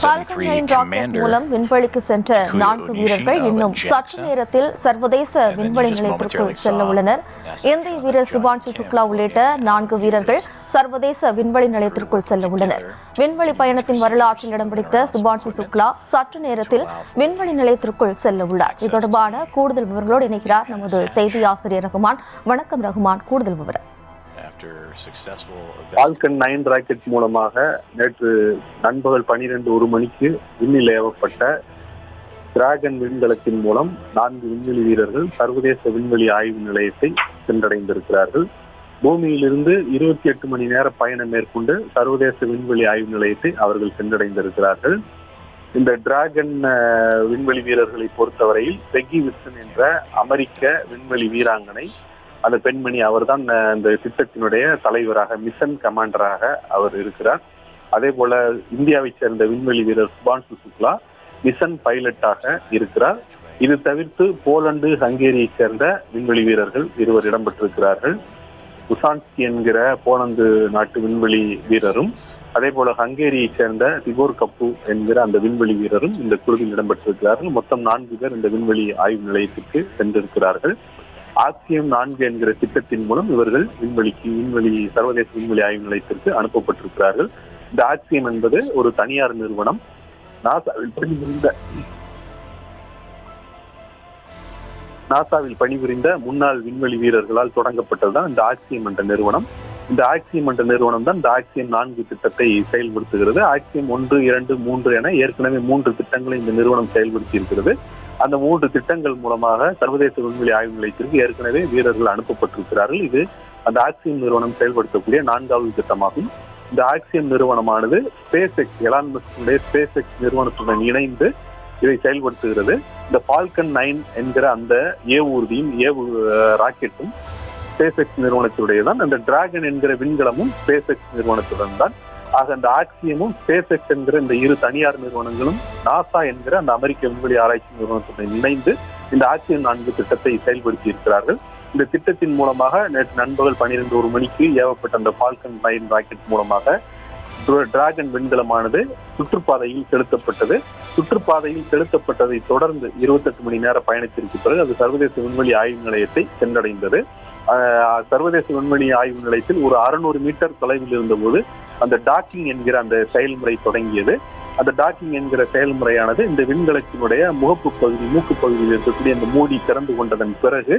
Falcon 9 rocket மூலம் விண்வெளிக்கு சென்ற 4 வீரர்கள் இன்னும் சற்று நேரத்தில் சர்வதேச விண்வெளி நிலையத்திற்குள் செல்ல உள்ளனர். இந்திய வீரர் சுபான்ஷு சுக்லா உள்ளிட்ட 4 வீரர்கள் சர்வதேச விண்வெளி நிலையத்திற்குள் செல்ல உள்ளனர். விண்வெளி பயணத்தின் வரலாற்றில் இடம் பிடித்த சுபான்ஷு சுக்லா சற்று நேரத்தில் விண்வெளி நிலையத்திற்குள் செல்ல உள்ளார். இது தொடர்பான கூடுதல் விவரங்களோடு இணைகிறார் நமது செய்தி ஆசிரியர் ரகுமான். வணக்கம் ரகுமான், கூடுதல் விவரம். ஃபால்கன் 9 ராக்கெட் மூலமாக நேற்று நண்பகல் 12:01 மணிக்கு விண்ணில் ஏவப்பட்ட டிராகன் விண்கலத்தின் மூலம் 4 விண்வெளி வீரர்கள் சர்வதேச விண்வெளி ஆய்வு நிலையத்தை சென்றடைந்திருக்கிறார்கள். பூமியிலிருந்து 28 மணி நேர பயணம் மேற்கொண்டு சர்வதேச விண்வெளி ஆய்வு நிலையத்தை அவர்கள் சென்றடைந்திருக்கிறார்கள். இந்த டிராகன் விண்வெளி வீரர்களை பொறுத்தவரையில் பெக்கி வில்சன் என்ற அமெரிக்க விண்வெளி வீராங்கனை, அந்த பெண்மணி அவர்தான் இந்த திட்டத்தினுடைய தலைவராக, மிஷன் கமாண்டராக அவர் இருக்கிறார். அதே போல இந்தியாவை சேர்ந்த விண்வெளி வீரர் சுபான்ஷு சுக்லா மிஷன் பைலட்டாக இருக்கிறார். இது தவிர்த்து போலந்து, ஹங்கேரியை சேர்ந்த விண்வெளி வீரர்கள் இருவர் இடம்பெற்றிருக்கிறார்கள். உசான்ஸ்கி என்கிற போலந்து நாட்டு விண்வெளி வீரரும், அதே போல ஹங்கேரியை சேர்ந்த திபோர் கப்பு என்கிற அந்த விண்வெளி வீரரும் இந்த குழுவில் இடம்பெற்றிருக்கிறார்கள். மொத்தம் 4 பேர் இந்த விண்வெளி ஆய்வு நிலையத்திற்கு சென்றிருக்கிறார்கள். ஆக்சியம் 4 என்கிற திட்டத்தின் மூலம் இவர்கள் சர்வதேச விண்வெளி ஆய்வு நிலையத்திற்கு அனுப்பப்பட்டிருக்கிறார்கள். இந்த ஆக்சியம் என்பது ஒரு தனியார் நிறுவனம். நாசாவில் பணிபுரிந்த முன்னாள் விண்வெளி வீரர்களால் தொடங்கப்பட்டதுதான் இந்த ஆக்சியம் என்ற நிறுவனம். இந்த ஆக்சியம் என்ற நிறுவனம் தான் இந்த ஆக்சியம் 4 திட்டத்தை செயல்படுத்துகிறது. ஆக்சியம் 1, 2, 3 என ஏற்கனவே 3 திட்டங்களை இந்த நிறுவனம் செயல்படுத்தி இருக்கிறது. அந்த 3 திட்டங்கள் மூலமாக சர்வதேச விண்வெளி ஆய்வு நிலையத்திற்கு ஏற்கனவே வீரர்கள் அனுப்பப்பட்டிருக்கிறார்கள். இது அந்த ஆக்சியம் நிறுவனம் செயல்படுத்தக்கூடிய 4வது திட்டமாகும். இந்த ஆக்சியம் நிறுவனமானது ஸ்பேஸ் எக்ஸ், எலான் மஸ்குடைய ஸ்பேஸ் எக்ஸ் நிறுவனத்துடன் இணைந்து இதை செயல்படுத்துகிறது. இந்த ஃபால்கன் 9 என்கிற அந்த ஏவூர்தியும் ராக்கெட்டும் ஸ்பேஸ் எக்ஸ் நிறுவனத்துடையதான். அந்த டிராகன் என்கிற விண்கலமும் ஸ்பேஸ் எக்ஸ் நிறுவனத்துடன் தான். ஆக அந்த ஆக்சியமும் ஸ்பேஸ் எக்ஸ் என்கிற இந்த 2 தனியார் நிறுவனங்களும் நாசா என்கிற அந்த அமெரிக்க விண்வெளி ஆராய்ச்சி நிறுவனத்துடன் இணைந்து இந்த ஆக்சியம் 4 திட்டத்தை செயல்படுத்தி இருக்கிறார்கள். இந்த திட்டத்தின் மூலமாக நேற்று நண்பகல் 12:01 மணிக்கு ஏவப்பட்ட அந்த ஃபால்கன் 9 ராக்கெட் மூலமாக டிராகன் விண்கலமானது சுற்றுப்பாதையில் செலுத்தப்பட்டது. சுற்றுப்பாதையில் செலுத்தப்பட்டதை தொடர்ந்து 28 மணி நேர பயணத்திற்கு பிறகு அது சர்வதேச விண்வெளி ஆய்வு நிலையத்தை சென்றடைந்தது. சர்வதேச விண்வெளி ஆய்வு நிலையத்தில் ஒரு 600 மீட்டர் தொலைவில் இருந்தபோது அந்த டாக்கிங் என்கிற அந்த செயல்முறை தொடங்கியது. அந்த டாக்கிங் என்கிற செயல்முறையானது இந்த விண்கலத்தினுடைய மூக்கு பகுதியில் இருக்கக்கூடிய அந்த மூடி திறந்து கொண்டதன் பிறகு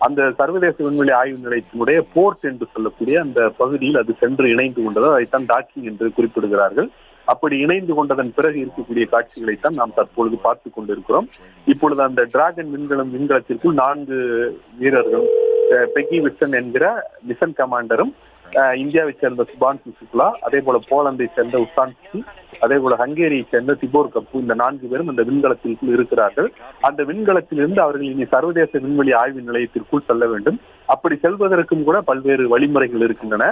அந்த சர்வதேச விண்வெளி ஆய்வு நிலையத்தினுடைய போர்ட் என்று சொல்லக்கூடிய அந்த பகுதியில் அது சென்று இணைந்து கொண்டது. அதைத்தான் டாக்கிங் என்று குறிப்பிடுகிறார்கள். அப்படி இணைந்து கொண்டதன் பிறகு இருக்கக்கூடிய காட்சிகளைத்தான் நாம் தற்பொழுது பார்த்து கொண்டிருக்கிறோம். இப்பொழுது அந்த டிராகன் விண்கலத்திற்குள் 4 வீரர்கள், பெக்கி வில்சன் என்கிற மிஷன் கமாண்டரும், இந்தியாவை சேர்ந்த சுபான்ஷு சுக்லா, அதே போல போலந்தை சேர்ந்த உசான்ஸ்கி, அதே போல ஹங்கேரியை சேர்ந்த திபோர் கப்பு, இந்த 4 பேரும் அந்த விண்கலத்திற்குள் இருக்கிறார்கள். அந்த விண்கலத்திலிருந்து அவர்கள் இனி சர்வதேச விண்வெளி ஆய்வு நிலையத்திற்குள் செல்ல வேண்டும். அப்படி செல்வதற்கும் கூட பல்வேறு வழிமுறைகள் இருக்கின்றன.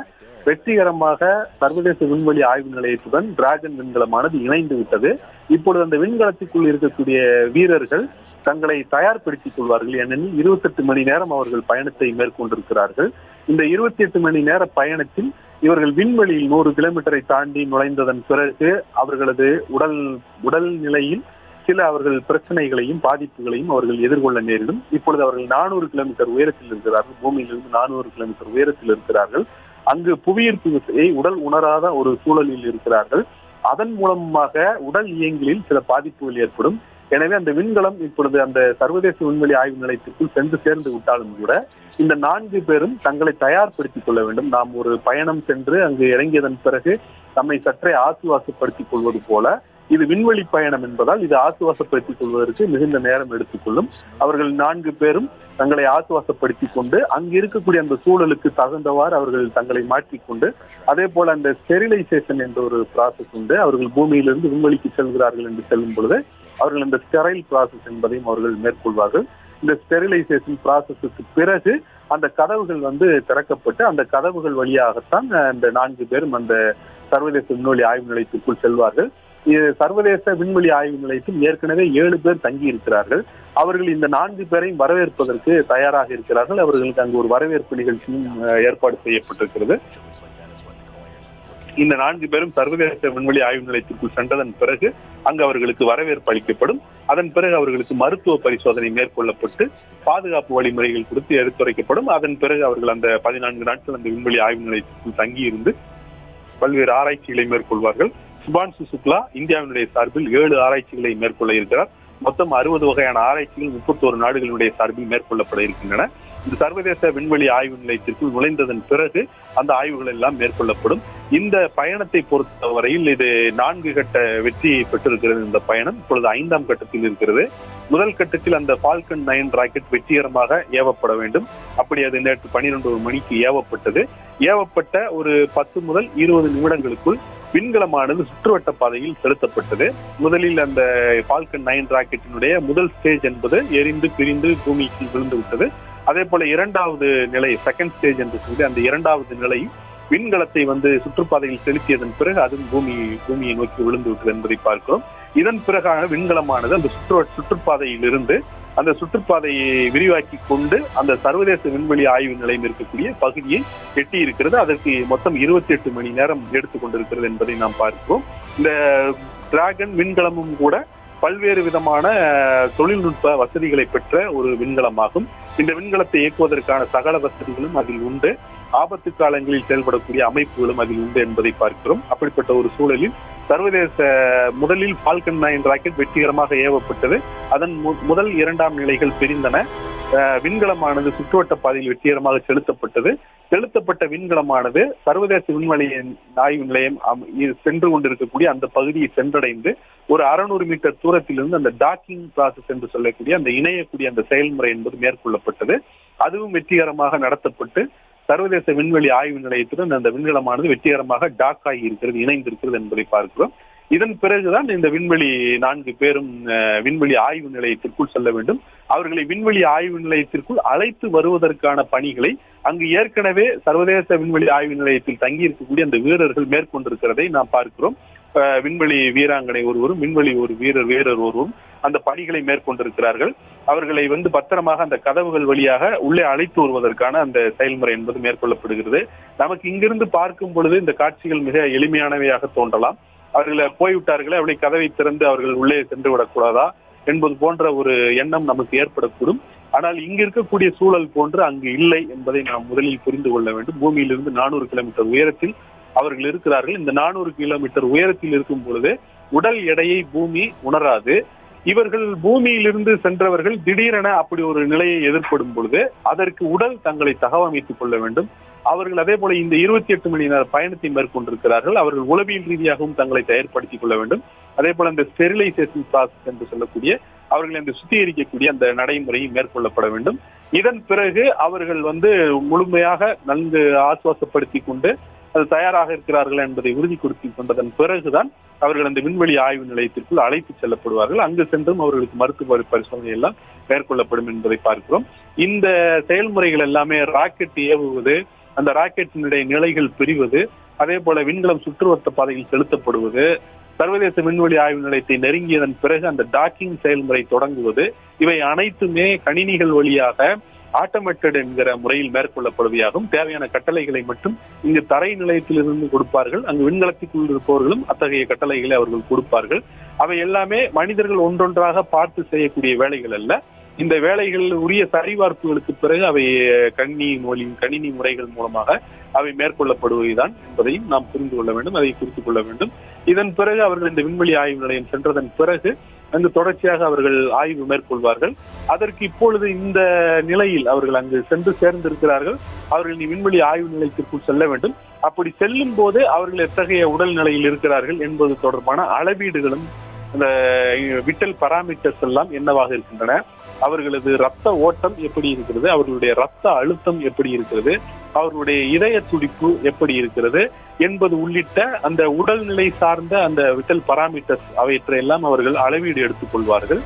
வெற்றிகரமாக சர்வதேச விண்வெளி ஆய்வு நிலையத்துடன் டிராகன் விண்கலமானது இணைந்து விட்டது. இப்பொழுது அந்த விண்கலத்திற்குள் இருக்கக்கூடிய வீரர்கள் தங்களை தயார்படுத்திக் கொள்வார்கள். ஏனெனில் 28 மணி நேரம் அவர்கள் பயணத்தை மேற்கொண்டிருக்கிறார்கள். இந்த 28 மணி நேர பயணத்தில் இவர்கள் விண்வெளியில் 100 கிலோமீட்டரை தாண்டி நுழைந்ததன் பிறகு அவர்களது உடல் நிலையில் சில அவர்கள் பிரச்சனைகளையும் பாதிப்புகளையும் அவர்கள் எதிர்கொள்ள நேரிடும். இப்பொழுது அவர்கள் 400 கிலோமீட்டர் உயரத்தில் இருக்கிறார்கள். பூமியிலிருந்து 400 கிலோமீட்டர் உயரத்தில் இருக்கிறார்கள். அங்கு புவியீர்ப்பு விசையை உடல் உணராத ஒரு சூழலில் இருக்கிறார்கள். அதன் மூலமாக உடல் இயங்கிலில் சில பாதிப்புகள் ஏற்படும். எனவே அந்த விண்கலம் இப்பொழுது அந்த சர்வதேச விண்வெளி ஆய்வு நிலையத்திற்குள் சென்று சேர்ந்து விட்டாலும் கூட இந்த 4 பேரும் தங்களை தயார்படுத்திக் கொள்ள வேண்டும். நாம் ஒரு பயணம் சென்று அங்கு இறங்கியதன் பிறகு நம்மை சற்றே ஆசுவாசப்படுத்திக் கொள்வது போல இது விண்வெளி பயணம் என்பதால் இது ஆசுவாசப்படுத்திக் கொள்வதற்கு மிகுந்த நேரம் எடுத்துக்கொள்ளும். அவர்கள் 4 பேரும் தங்களை ஆசுவாசப்படுத்திக் கொண்டு அங்கு இருக்கக்கூடிய அந்த சூழலுக்கு தகுந்தவாறு அவர்கள் தங்களை மாற்றிக்கொண்டு, அதே போல அந்த ஸ்டெரிலைசேஷன் என்ற ஒரு ப்ராசஸ் உண்டு. அவர்கள் பூமியிலிருந்து விண்வெளிக்கு செல்கிறார்கள் என்று செல்லும் பொழுது அவர்கள் இந்த ஸ்டெரைல் ப்ராசஸ் என்பதையும் அவர்கள் மேற்கொள்வார்கள். இந்த ஸ்டெரிலைசேஷன் ப்ராசஸுக்கு பிறகு அந்த கதவுகள் திறக்கப்பட்டு அந்த கதவுகள் வழியாகத்தான் அந்த 4 பேரும் அந்த சர்வதேச விண்வெளி ஆய்வு நிலையத்திற்குள் செல்வார்கள். சர்வதேச விண்வெளி ஆய்வு நிலையத்தில் ஏற்கனவே 7 பேர் தங்கி இருக்கிறார்கள். அவர்கள் இந்த 4 பேரையும் வரவேற்பதற்கு தயாராக இருக்கிறார்கள். அவர்களுக்கு அங்கு ஒரு வரவேற்பு நிகழ்ச்சியும் ஏற்பாடு செய்யப்பட்டிருக்கிறது. இந்த 4 பேரும் சர்வதேச விண்வெளி ஆய்வு நிலையத்திற்குள் சென்றதன் பிறகு அங்கு அவர்களுக்கு வரவேற்பு அளிக்கப்படும். அதன் பிறகு அவர்களுக்கு மருத்துவ பரிசோதனை மேற்கொள்ளப்பட்டு பாதுகாப்பு வழிமுறைகள் குறித்து எடுத்துரைக்கப்படும். அதன் பிறகு அவர்கள் அந்த 14 நாட்கள் அந்த விண்வெளி ஆய்வு நிலையத்திற்குள் தங்கியிருந்து பல்வேறு ஆராய்ச்சிகளை மேற்கொள்வார்கள். சுபான்சு சுக்லா இந்தியாவினுடைய சார்பில் 7 ஆராய்ச்சிகளை மேற்கொள்ள இருக்கிறார். மொத்தம் 60 வகையான ஆராய்ச்சிகள் 31 நாடுகளுடைய சார்பில் மேற்கொள்ளப்பட இருக்கின்றன. இந்த சர்வதேச விண்வெளி ஆய்வு நிலையத்திற்குள் நுழைந்ததன் பிறகு அந்த ஆய்வுகள் எல்லாம் மேற்கொள்ளப்படும். இந்த பயணத்தை பொறுத்தவரையில் இது 4 கட்ட வெற்றியை பெற்றிருக்கிறது. இந்த பயணம் இப்பொழுது 5ஆம் கட்டத்தில் இருக்கிறது. முதல் கட்டத்தில் அந்த ஃபால்கன் 9 ராக்கெட் வெற்றிகரமாக ஏவப்பட வேண்டும். அப்படி அது நேற்று 12 மணிக்கு ஏவப்பட்டது. ஏவப்பட்ட ஒரு 10 முதல் 20 நிமிடங்களுக்குள் விண்கலமானது சுற்றுவட்ட பாதையில் செலுத்தப்பட்டது. முதலில் அந்த ஃபால்கன் 9 ராக்கெட்டினுடைய முதல் ஸ்டேஜ் என்பது எரிந்து பிரிந்து பூமிக்கு விழுந்து விட்டது. அதே போல 2வது நிலை, செகண்ட் ஸ்டேஜ் என்று சொல்லி அந்த 2வது நிலை விண்கலத்தை சுற்றுப்பாதையில் செலுத்தியதன் பிறகு அதுவும் பூமியை நோக்கி விழுந்து விட்டது என்பதை பார்க்கிறோம். இதன் பிறகான விண்கலமானது அந்த சுற்றுப்பாதையில் இருந்து அந்த சுற்றுப்பாதையை விரிவாக்கி கொண்டு அந்த சர்வதேச விண்வெளி ஆய்வு நிலையம் இருக்கக்கூடிய பகுதியை எட்டி இருக்கிறது. அதற்கு மொத்தம் 28 மணி நேரம் எடுத்துக்கொண்டிருக்கிறது என்பதை நாம் பார்க்கிறோம். இந்த டிராகன் விண்கலமும் கூட பல்வேறு விதமான தொழில்நுட்ப வசதிகளை பெற்ற ஒரு விண்கலமாகும். இந்த விண்கலத்தை இயக்குவதற்கான சகல வசதிகளும் அதில் உண்டு. ஆபத்து காலங்களில் செயல்படக்கூடிய அமைப்புகளும் அதில் உண்டு என்பதை பார்க்கிறோம். அப்படிப்பட்ட ஒரு சூழலில் சர்வதேச முதலில் ஃபால்கன் 9 ராக்கெட் வெற்றிகரமாக ஏவப்பட்டது. அதன் முதல் 2ஆம் நிலைகள் பிரிந்தன. விண்கலமானது சுற்றுவட்ட பாதையில் வெற்றிகரமாக செலுத்தப்பட்ட விண்கலமானது சர்வதேச விண்வெளி ஆய்வு நிலையம் சென்று கொண்டிருக்கக்கூடிய அந்த பகுதியை சென்றடைந்து ஒரு 600 மீட்டர் தூரத்திலிருந்து அந்த டாக்கிங் ப்ராசஸ் என்று சொல்லக்கூடிய அந்த இணையக்கூடிய அந்த செயல்முறை என்பது மேற்கொள்ளப்பட்டது. அதுவும் வெற்றிகரமாக நடத்தப்பட்டு சர்வதேச விண்வெளி ஆய்வு நிலையத்துடன் அந்த விண்கலமானது வெற்றிகரமாக டாக் ஆகி இருக்கிறது, இணைந்திருக்கிறது என்பதை பார்க்கிறோம். இதன் பிறகுதான் இந்த 4 பேரும் விண்வெளி ஆய்வு நிலையத்திற்குள் செல்ல வேண்டும். அவர்களை விண்வெளி ஆய்வு நிலையத்திற்குள் அழைத்து வருவதற்கான பணிகளை அங்கு ஏற்கனவே சர்வதேச விண்வெளி ஆய்வு நிலையத்தில் தங்கி அந்த வீரர்கள் மேற்கொண்டிருக்கிறதை நாம் பார்க்கிறோம். விண்வெளி வீராங்கனை ஒருவரும் விண்வெளி வீரர் ஒருவரும் அந்த பணிகளை மேற்கொண்டிருக்கிறார்கள். அவர்களை பத்திரமாக அந்த கதவுகள் வழியாக உள்ளே அழைத்து வருவதற்கான அந்த செயல்முறை என்பது மேற்கொள்ளப்படுகிறது. நமக்கு இங்கிருந்து பார்க்கும் பொழுது இந்த காட்சிகள் மிக எளிமையானவையாக தோன்றலாம். அவர்களை போய்விட்டார்களே, அவளை கதவை திறந்து அவர்கள் உள்ளே சென்று விடக்கூடாதா என்பது போன்ற ஒரு எண்ணம் நமக்கு ஏற்படக்கூடும். ஆனால் இங்கு இருக்கக்கூடிய சூழல் போன்று அங்கு இல்லை என்பதை நாம் முதலில் புரிந்து கொள்ள வேண்டும். பூமியிலிருந்து 400 கிலோமீட்டர் உயரத்தில் அவர்கள் இருக்கிறார்கள். இந்த 400 கிலோமீட்டர் உயரத்தில் இருக்கும் பொழுது உடல் எடையை பூமி உணராது. இவர்கள் பூமியிலிருந்து சென்றவர்கள் திடீரென அப்படி ஒரு நிலையை எதிர்ப்படும் பொழுது அதற்கு உடல் தங்களை தகவமைத்துக் கொள்ள வேண்டும். அவர்கள் அதே போல இந்த 28 மணி நேர பயணத்தை மேற்கொண்டிருக்கிறார்கள். அவர்கள் உளவியல் ரீதியாகவும் தங்களை தயார்படுத்திக் கொள்ள வேண்டும். அதே போல இந்த ஸ்டெரிலைசேஷன் ப்ராசஸ் என்று சொல்லக்கூடிய அவர்களை அந்த சுத்திகரிக்கக்கூடிய அந்த நடைமுறையை மேற்கொள்ளப்பட வேண்டும். இதன் பிறகு அவர்கள் முழுமையாக நன்கு ஆசுவாசப்படுத்தி கொண்டு அது தயாராக இருக்கிறார்கள் என்பதை உறுதிப்படுத்திக் கொண்டதன் பிறகுதான் அவர்கள் அந்த விண்வெளி ஆய்வு நிலையத்திற்குள் அழைத்து செல்லப்படுவார்கள். அங்கு சென்றும் அவர்களுக்கு மருத்துவ பரிசோதனை எல்லாம் மேற்கொள்ளப்படும் என்பதை பார்க்கிறோம். இந்த செயல்முறைகள் எல்லாமே ராக்கெட் ஏவுவது, அந்த ராக்கெட்டினுடைய நிலைகள் பிரிவது, அதே போல விண்கலம் சுற்றுவட்ட பாதையில் செலுத்தப்படுவது, சர்வதேச விண்வெளி ஆய்வு நிலையத்தை நெருங்கியதன் பிறகு அந்த டாக்கிங் செயல்முறை தொடங்குவது, இவை அனைத்துமே கணினிகள் வழியாக ஆட்டோமேட்டட் என்கிற முறையில் மேற்கொள்ளப்படுவதாகவும் தேவையான கட்டளைகளை மட்டும் இங்கு தரை நிலையத்திலிருந்து கொடுப்பார்கள். அங்கு விண்கலத்திற்குள் இருப்பவர்களும் அத்தகைய கட்டளைகளை அவர்கள் கொடுப்பார்கள். அவை எல்லாமே மனிதர்கள் ஒன்றொன்றாக பார்த்து செய்யக்கூடிய வேலைகள் அல்ல. இந்த வேலைகள் உரிய சரிபார்ப்புகளுக்கு பிறகு அவை கணினி முறைகள் மூலமாக அவை மேற்கொள்ளப்படுவதுதான் என்பதையும் நாம் புரிந்து கொள்ள வேண்டும், அதை குறித்துக் கொள்ள வேண்டும். இதன் பிறகு அவர்கள் இந்த விண்வெளி ஆய்வு நிலையம் சென்றதன் பிறகு அங்கு தொடர்ச்சியாக அவர்கள் ஆய்வு மேற்கொள்வார்கள். அதற்கு இப்பொழுது இந்த நிலையில் அவர்கள் அங்கு சென்று சேர்ந்திருக்கிறார்கள். அவர்கள் விண்வெளி ஆய்வு நிலையத்திற்குள் செல்ல வேண்டும். அப்படி செல்லும் போது அவர்கள் எத்தகைய உடல் நிலையில் இருக்கிறார்கள் என்பது தொடர்பான அளவீடுகளும் இந்த விட்டல் பராமீட்டர்ஸ் எல்லாம் என்னவாக இருக்கின்றன, அவர்களது ரத்த ஓட்டம் எப்படி இருக்கிறது, அவர்களுடைய ரத்த அழுத்தம் எப்படி இருக்கிறது, அவர்களுடைய இதய துடிப்பு எப்படி இருக்கிறது என்பது உள்ளிட்ட அந்த உடல்நிலை சார்ந்த அந்த விட்டல் பராமீட்டர்ஸ் அவற்றையெல்லாம் அவர்கள் அளவீடு எடுத்துக் கொள்வார்கள்.